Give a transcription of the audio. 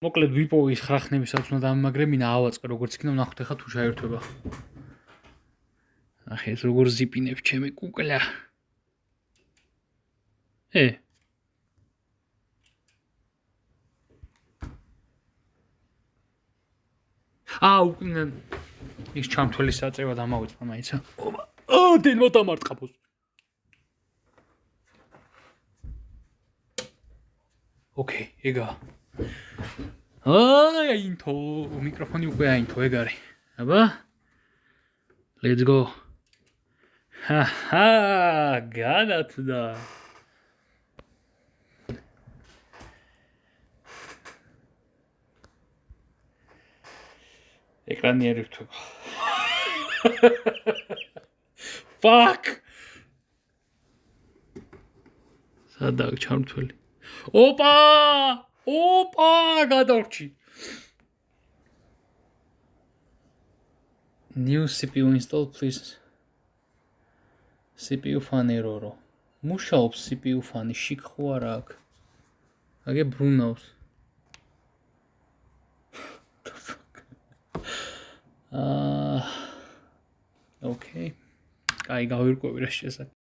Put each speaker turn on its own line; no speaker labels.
მოკლედ ვიპოვე ის ხრახნებისაც უნდა დამემაგრებინა ავაწყე როგორც იქნება ნახოთ ახლა თუ ჩაერთვება. ახ ეს როგორ ზიპინებს ჩემი კუკლა. უკვე ის ჩამთველი საწევად ამავეწყდა მაიცა. დენ მოტამარტყაფოს. ოკეი, ეგა. აინთო, მიკროფონი უკვე აინთო, ეგ არის. აბა. Let's go. განათდა. ეკრანი არ ირთვება. Fuck. სადაა ჩამთველი? ოპა! გადავრჩი. New CPU install please. CPU fan error. მუშაობს CPU fan-ი, შიქ ხო არა აქ? აგე ბრუნავს. The fuck. Okay. კაი, გავირკვევი რა შესაძლოა.